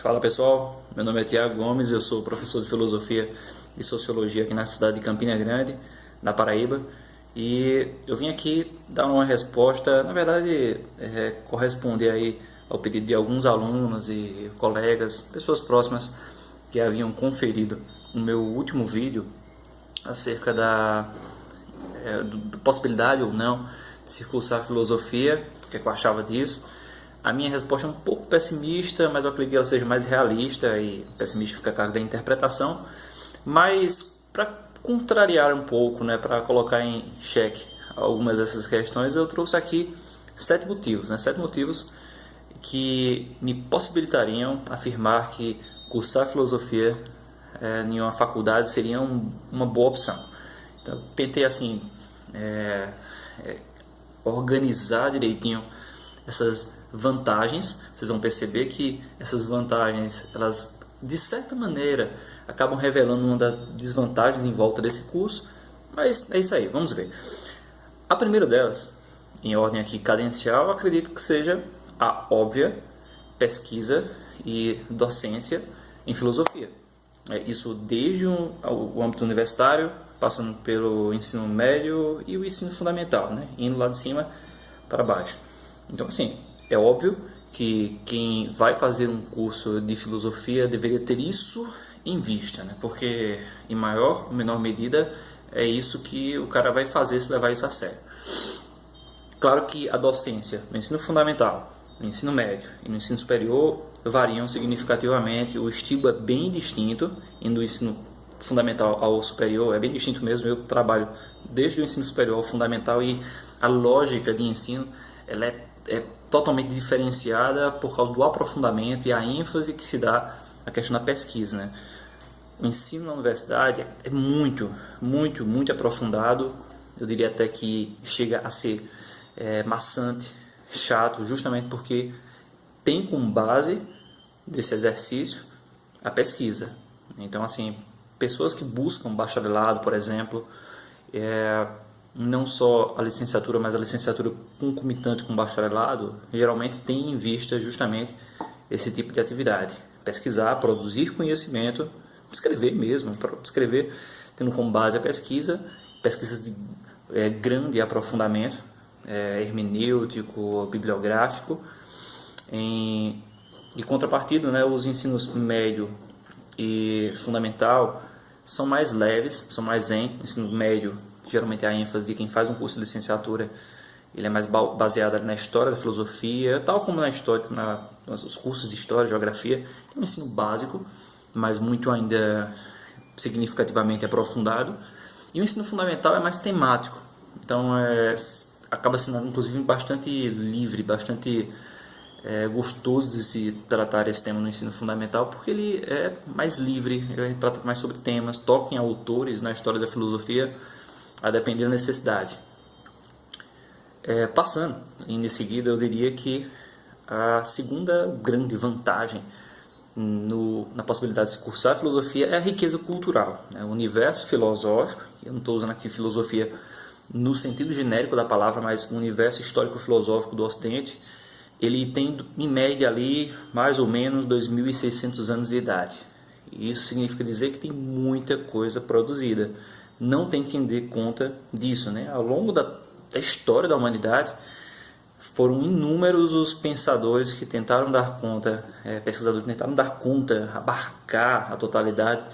Fala pessoal, meu nome é Tiago Gomes, eu sou professor de Filosofia e Sociologia aqui na cidade de Campina Grande, na Paraíba, e eu vim aqui dar uma resposta, na verdade, corresponder aí ao pedido de alguns alunos e colegas, pessoas próximas que haviam conferido o meu último vídeo acerca da possibilidade ou não de se cursar filosofia, o que eu achava disso. A minha resposta é um pouco pessimista, mas eu acredito que ela seja mais realista, e pessimista fica a cargo da interpretação. Mas para contrariar um pouco, né, para colocar em xeque algumas dessas questões, eu trouxe aqui 7 motivos, 7 motivos que me possibilitariam afirmar que cursar filosofia em uma faculdade seria uma boa opção. Então, tentei assim organizar direitinho essas vantagens. Vocês vão perceber que essas vantagens, elas de certa maneira acabam revelando uma das desvantagens em volta desse curso, mas é isso aí, vamos ver. A primeira delas, em ordem aqui cadencial, eu acredito que seja a óbvia pesquisa e docência em filosofia. Isso desde o âmbito universitário, passando pelo ensino médio e o ensino fundamental, né? Indo lá de cima para baixo. Então, assim, é óbvio que quem vai fazer um curso de filosofia deveria ter isso em vista, né? Porque, em maior ou menor medida, é isso que o cara vai fazer se levar isso a sério. Claro que a docência no ensino fundamental, no ensino médio e no ensino superior variam significativamente, o estilo é bem distinto, indo do ensino fundamental ao superior, é bem distinto mesmo. Eu trabalho desde o ensino superior ao fundamental e a lógica de ensino ela é totalmente diferenciada por causa do aprofundamento e a ênfase que se dá à questão da pesquisa, né? O ensino na universidade é muito aprofundado, eu diria até que chega a ser maçante, chato, justamente porque tem como base desse exercício a pesquisa. Então, assim, pessoas que buscam bacharelado, por exemplo, não só a licenciatura, mas a licenciatura concomitante com o bacharelado, geralmente tem em vista justamente esse tipo de atividade. Pesquisar, produzir conhecimento, escrever mesmo, escrever tendo como base a pesquisa, pesquisas de grande aprofundamento, hermenêutico, bibliográfico. Em contrapartida, né, os ensinos médio e fundamental são mais leves, são mais zen. Ensino médio, geralmente a ênfase de quem faz um curso de licenciatura, ele é mais baseado na história da filosofia, tal como na história, nos cursos de história, geografia. É um ensino básico, mas muito ainda significativamente aprofundado. E o ensino fundamental é mais temático, então acaba sendo inclusive bastante livre, bastante gostoso de se tratar esse tema no ensino fundamental, porque ele é mais livre, ele trata mais sobre temas, toca em autores na história da filosofia, a depender da necessidade. Passando, em seguida, eu diria que a segunda grande vantagem na possibilidade de se cursar filosofia é a riqueza cultural, né? O universo filosófico, eu não estou usando aqui filosofia no sentido genérico da palavra, mas o universo histórico-filosófico do Ocidente, ele tem em média ali mais ou menos 2.600 anos de idade. E isso significa dizer que tem muita coisa produzida. Não tem quem dê conta disso, né? Ao longo da história da humanidade, foram inúmeros os pensadores que tentaram dar conta, pesquisadores que tentaram dar conta, abarcar a totalidade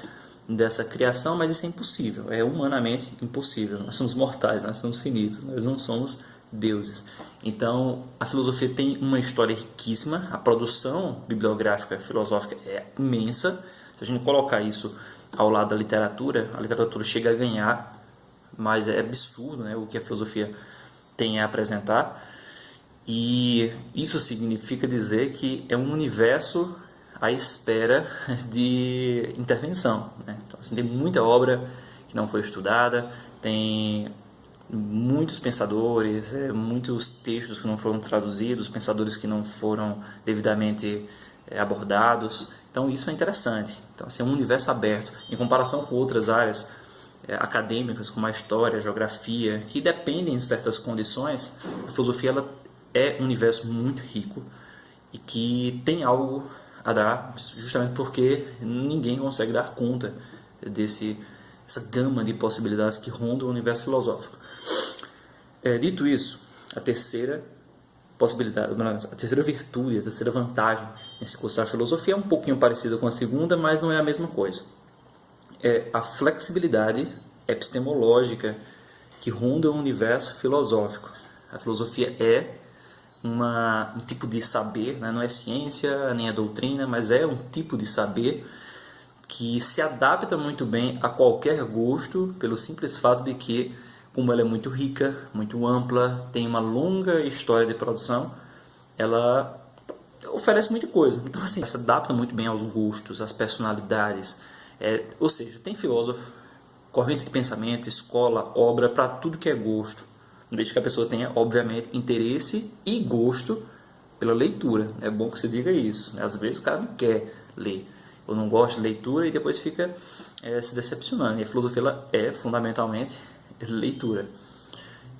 dessa criação, mas isso é impossível, é humanamente impossível. Nós somos mortais, nós somos finitos, nós não somos deuses. Então, a filosofia tem uma história riquíssima, a produção bibliográfica filosófica é imensa. Se a gente colocar isso ao lado da literatura, a literatura chega a ganhar, mas é absurdo, né, o que a filosofia tem a apresentar. E isso significa dizer que é um universo à espera de intervenção, né? Então, assim, tem muita obra que não foi estudada, tem muitos pensadores, muitos textos que não foram traduzidos, pensadores que não foram devidamente abordados. Então isso é interessante. Então, assim, é um universo aberto em comparação com outras áreas acadêmicas como a história, a geografia, que dependem de certas condições. A filosofia ela é um universo muito rico e que tem algo a dar, justamente porque ninguém consegue dar conta essa gama de possibilidades que rondam o universo filosófico. Dito isso, a terceira possibilidade, a terceira virtude, a terceira vantagem nesse curso da filosofia é um pouquinho parecida com a segunda, mas não é a mesma coisa. É a flexibilidade epistemológica que ronda o universo filosófico. A filosofia é um tipo de saber, né? Não é ciência, nem é doutrina, mas é um tipo de saber que se adapta muito bem a qualquer gosto, pelo simples fato de que, como ela é muito rica, muito ampla, tem uma longa história de produção, ela oferece muita coisa. Então, assim, se adapta muito bem aos gostos, às personalidades. Ou seja, tem filósofo, corrente de pensamento, escola, obra, para tudo que é gosto. Desde que a pessoa tenha, obviamente, interesse e gosto pela leitura. É bom que você diga isso. Às vezes o cara não quer ler, ou não gosta de leitura e depois fica se decepcionando. E a filosofia ela é fundamentalmente leitura.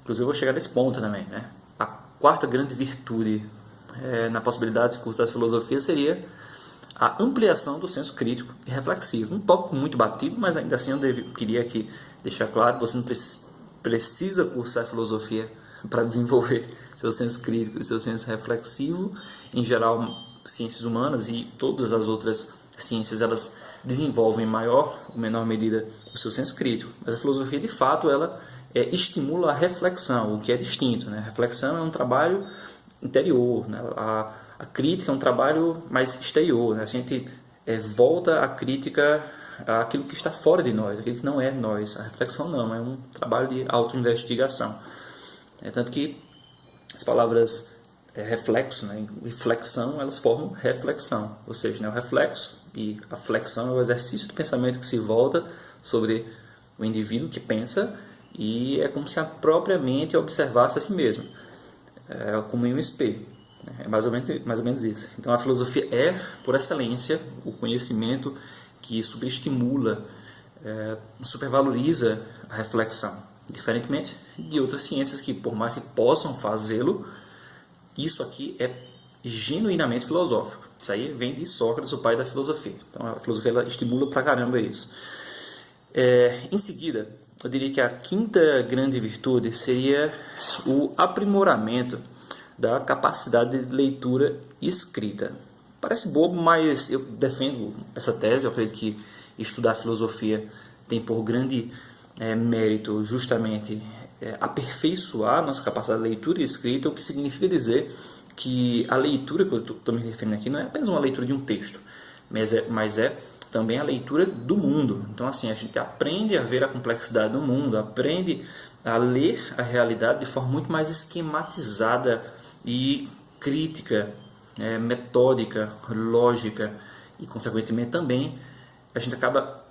Inclusive eu vou chegar nesse ponto também, né? A quarta grande virtude na possibilidade de curso da filosofia seria a ampliação do senso crítico e reflexivo. Um tópico muito batido, mas ainda assim eu queria aqui deixar claro, você não precisa cursar filosofia para desenvolver seu senso crítico e seu senso reflexivo. Em geral, ciências humanas e todas as outras ciências, elas desenvolvem em maior ou menor medida o seu senso crítico. Mas a filosofia, de fato, ela estimula a reflexão, o que é distinto, né? A reflexão é um trabalho interior, né? A crítica é um trabalho mais exterior, né? A gente volta a crítica àquilo que está fora de nós, aquilo que não é nós. A reflexão não, é um trabalho de auto-investigação. Tanto que as palavras reflexo, né, e flexão, elas formam reflexão, ou seja, né, o reflexo e a flexão é o exercício do pensamento que se volta sobre o indivíduo que pensa e é como se a própria mente observasse a si mesmo, como em um espelho. É mais ou menos isso. Então a filosofia é, por excelência, o conhecimento que superestimula, supervaloriza a reflexão, diferentemente de outras ciências que, por mais que possam fazê-lo, isso aqui é genuinamente filosófico. Isso aí vem de Sócrates, o pai da filosofia. Então a filosofia ela estimula pra caramba isso. Em seguida, eu diria que a quinta grande virtude seria o aprimoramento da capacidade de leitura e escrita. Parece bobo, mas eu defendo essa tese. Eu acredito que estudar filosofia tem por grande mérito justamente aperfeiçoar nossa capacidade de leitura e escrita, o que significa dizer que a leitura que eu estou me referindo aqui não é apenas uma leitura de um texto, mas é também a leitura do mundo. Então, assim, a gente aprende a ver a complexidade do mundo, aprende a ler a realidade de forma muito mais esquematizada e crítica, metódica, lógica, e, consequentemente, também a gente acaba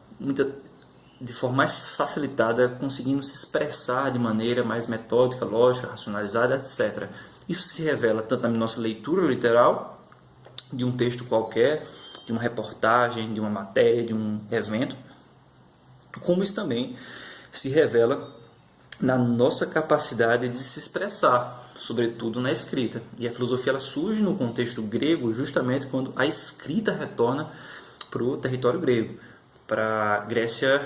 de forma mais facilitada conseguindo se expressar de maneira mais metódica, lógica, racionalizada, etc. Isso se revela tanto na nossa leitura literal de um texto qualquer, de uma reportagem, de uma matéria, de um evento, como isso também se revela na nossa capacidade de se expressar, sobretudo na escrita. E a filosofia ela surge no contexto grego justamente quando a escrita retorna para o território grego, para a Grécia,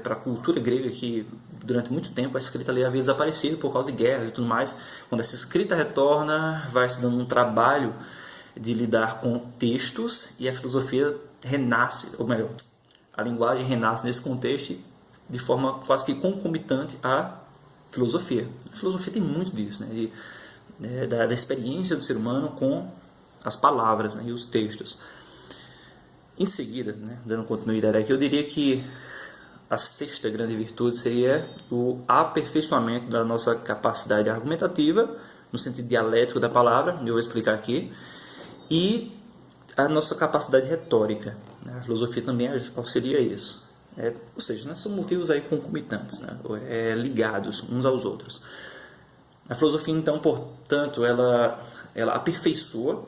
para a cultura grega, que durante muito tempo a escrita ali havia desaparecido por causa de guerras e tudo mais. Quando essa escrita retorna, vai se dando um trabalho de lidar com textos e a filosofia renasce, ou melhor, a linguagem renasce nesse contexto de forma quase que concomitante à filosofia. A filosofia tem muito disso, né? Da experiência do ser humano com as palavras, né? E os textos. Em seguida, né, dando continuidade aqui, eu diria que a sexta grande virtude seria o aperfeiçoamento da nossa capacidade argumentativa, no sentido dialético da palavra, eu vou explicar aqui, e a nossa capacidade retórica. A filosofia também auxilia isso. Ou seja, né, são motivos aí concomitantes, né, ligados uns aos outros. A filosofia, então, portanto, ela aperfeiçoa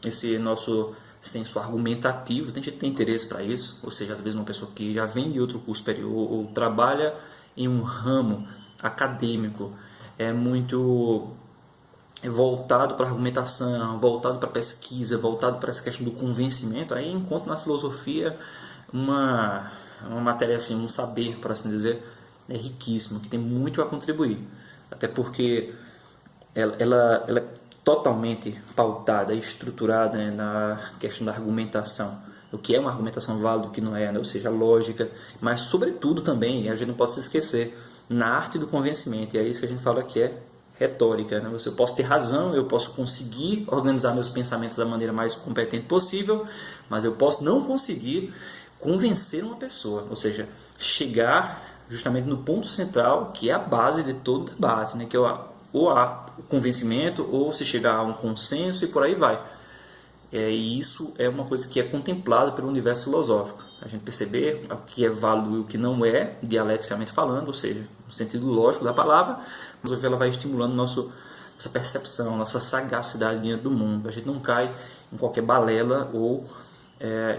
esse nosso senso argumentativo. Tem gente que tem interesse para isso, ou seja, às vezes uma pessoa que já vem de outro curso superior ou trabalha em um ramo acadêmico voltado para a argumentação, voltado para a pesquisa, voltado para essa questão do convencimento, aí encontro na filosofia uma matéria assim, um saber, por assim dizer, riquíssimo, que tem muito a contribuir. Até porque ela é totalmente pautada, estruturada, né, na questão da argumentação. O que é uma argumentação válida, o que não é, né? Ou seja, lógica, mas sobretudo também, a gente não pode se esquecer, na arte do convencimento, e é isso que a gente fala que é retórica. Né? Eu posso ter razão, eu posso conseguir organizar meus pensamentos da maneira mais competente possível, mas eu posso não conseguir convencer uma pessoa, ou seja, chegar justamente no ponto central, que é a base de todo debate, né? Que é ou há o convencimento, ou se chegar a um consenso e por aí vai. E isso é uma coisa que é contemplada pelo universo filosófico. A gente perceber o que é válido e o que não é, dialeticamente falando, ou seja, no sentido lógico da palavra, mas ela vai estimulando nossa percepção, nossa sagacidade diante do mundo. A gente não cai em qualquer balela ou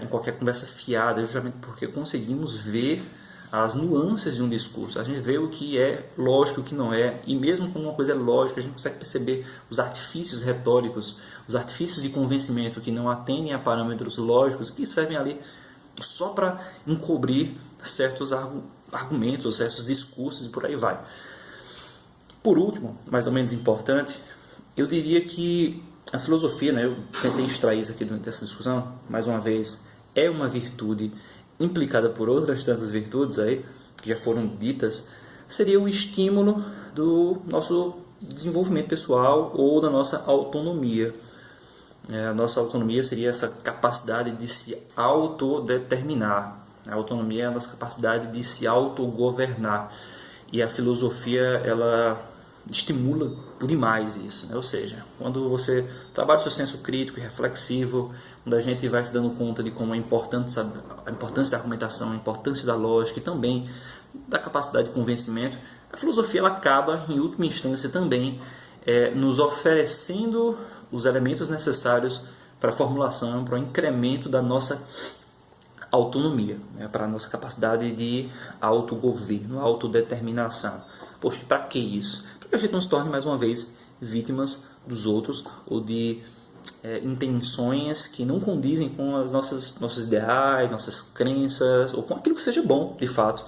em qualquer conversa fiada, justamente porque conseguimos ver as nuances de um discurso. A gente vê o que é lógico e o que não é, e mesmo quando uma coisa é lógica, a gente consegue perceber os artifícios retóricos, os artifícios de convencimento que não atendem a parâmetros lógicos, que servem ali só para encobrir certos argumentos, certos discursos e por aí vai. Por último, mais ou menos importante, eu diria que a filosofia, né, eu tentei extrair isso aqui dessa discussão, mais uma vez, é uma virtude implicada por outras tantas virtudes aí, que já foram ditas, seria o estímulo do nosso desenvolvimento pessoal ou da nossa autonomia. A nossa autonomia seria essa capacidade de se autodeterminar. A autonomia é a nossa capacidade de se autogovernar. E a filosofia, ela estimula demais isso, né? Ou seja, quando você trabalha o seu senso crítico e reflexivo, quando a gente vai se dando conta de como é importante a importância da argumentação, a importância da lógica e também da capacidade de convencimento, a filosofia ela acaba, em última instância, também nos oferecendo os elementos necessários para a formulação, para o incremento da nossa autonomia, né? Para a nossa capacidade de autogoverno, autodeterminação. Poxa, para que isso? Para que a gente não se torne, mais uma vez, vítimas dos outros ou de intenções que não condizem com as nossos ideais, nossas crenças ou com aquilo que seja bom, de fato.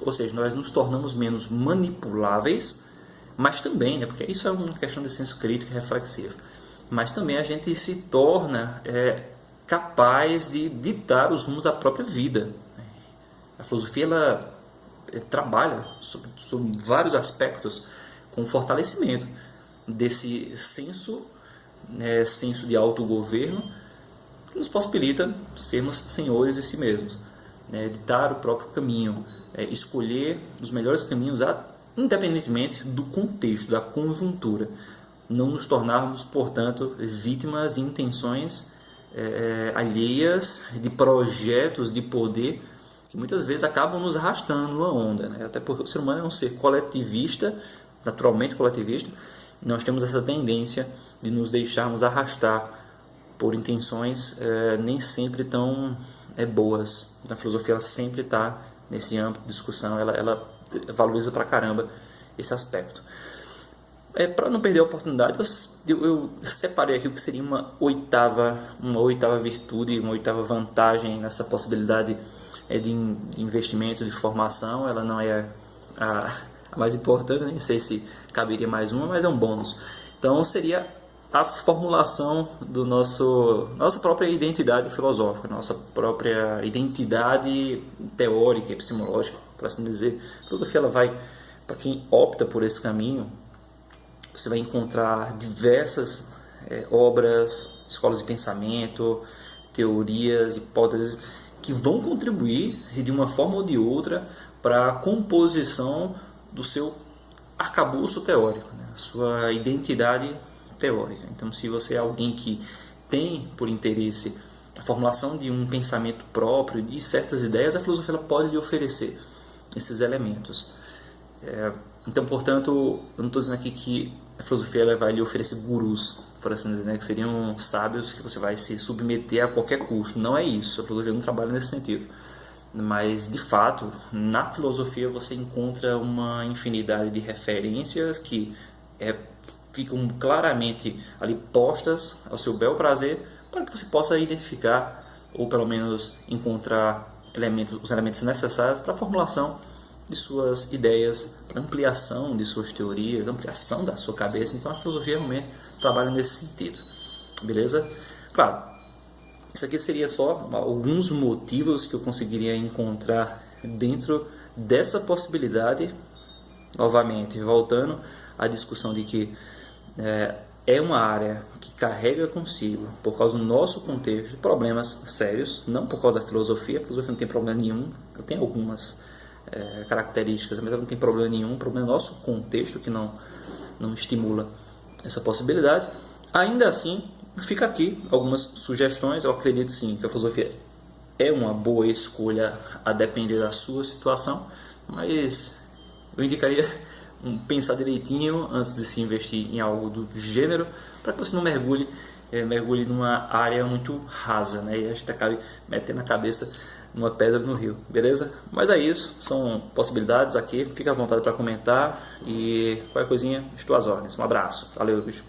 Ou seja, nós nos tornamos menos manipuláveis, mas também, né, porque isso é uma questão de senso crítico e reflexivo, mas também a gente se torna capaz de ditar os rumos da própria vida. A filosofia ela trabalha sobre vários aspectos com o fortalecimento desse senso de autogoverno que nos possibilita sermos senhores de si mesmos, ditar o próprio caminho, escolher os melhores caminhos independentemente do contexto, da conjuntura. Não nos tornarmos, portanto, vítimas de intenções alheias, de projetos de poder que muitas vezes acabam nos arrastando numa onda, né? Até porque o ser humano é um ser coletivista, naturalmente coletivista, e nós temos essa tendência de nos deixarmos arrastar por intenções nem sempre tão boas. A filosofia ela sempre está nesse âmbito de discussão, ela valoriza pra caramba esse aspecto. Para não perder a oportunidade, eu separei aqui o que seria uma oitava virtude, uma oitava vantagem nessa possibilidade de investimento, de formação. Ela não é a mais importante, nem sei se caberia mais uma, mas é um bônus. Então seria a formulação do nossa própria identidade filosófica, nossa própria identidade teórica, epistemológica, por assim dizer. A filosofia ela vai, para quem opta por esse caminho, você vai encontrar diversas obras, escolas de pensamento, teorias, hipóteses que vão contribuir de uma forma ou de outra para a composição do seu arcabouço teórico, né? Sua identidade teórica. Então, se você é alguém que tem por interesse a formulação de um pensamento próprio, de certas ideias, a filosofia ela pode lhe oferecer esses elementos. Então, portanto, eu não estou dizendo aqui que a filosofia ela vai lhe oferecer gurus, por assim dizer, né? Que seriam sábios que você vai se submeter a qualquer custo. Não é isso, a filosofia não trabalha nesse sentido. Mas, de fato, na filosofia você encontra uma infinidade de referências que ficam claramente ali postas ao seu bel prazer, para que você possa identificar ou pelo menos encontrar os elementos necessários para a formulação de suas ideias, para ampliação de suas teorias, ampliação da sua cabeça. Então a filosofia realmente trabalha nesse sentido, beleza? Claro, isso aqui seria só alguns motivos que eu conseguiria encontrar dentro dessa possibilidade. Novamente, voltando à discussão de que é uma área que carrega consigo, por causa do nosso contexto, problemas sérios, não por causa da filosofia. A filosofia não tem problema nenhum, ela tem algumas características, mas ela não tem problema nenhum. O problema é o nosso contexto que não estimula essa possibilidade. Ainda assim, fica aqui algumas sugestões. Eu acredito sim que a filosofia é uma boa escolha a depender da sua situação, mas eu indicaria pensar direitinho antes de se investir em algo do gênero, para que você não mergulhe numa área muito rasa, né? E a gente acabe metendo a cabeça numa pedra no rio, beleza? Mas é isso, são possibilidades aqui, fica à vontade para comentar e qualquer coisinha, estou às ordens. Um abraço, valeu, bicho.